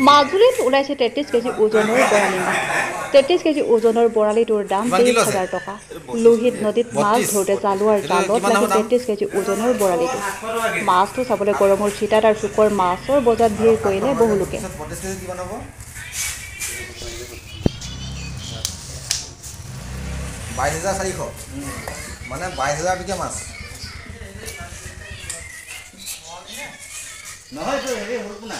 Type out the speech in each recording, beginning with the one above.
মাজুলীত ওলাইছে 33 কেজি ওজনৰ বৰালি মাছ 33 কেজি ওজনৰ বৰালিটোৰ দাম 23,000 টকা লোহিত নদীত মাছ ধৰোঁতে জালুৱাৰ জালত লাগি 33 কেজি ওজনৰ বৰালিটো মাছটো চাবলৈ গৰমৰ চিটাত আৰু শুকৰ মাছৰ বজাৰত ভিৰ কৰিলে বহু লোকে 22,400 মানে 22,000 টকীয়া মাছ নহয় তো হেৰি হলকো না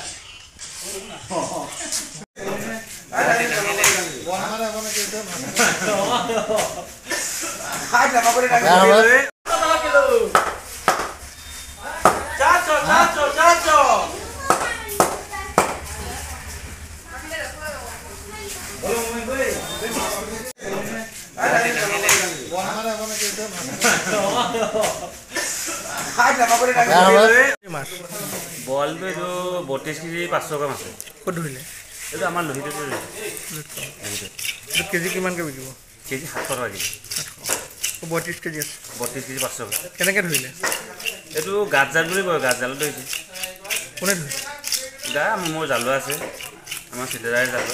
বলটো এইটো 32 কেজি 500 গ্ৰাম আছে ক'ত ধৰিলে এইটো আমাৰ লোহিতত কেজি কিমানকৈ বিকিব কেজি 700 টকা কেজি 32 কেজি আছে 32 কেজি 500 গ্ৰাম কেনেকৈ ধৰিলে এইটো গাঁত জাল বুলি কয় গাঁত জালত ধৰিছে কোনে ধৰিলে গা মোৰ জাল আছে আমাৰ চিধাই জাল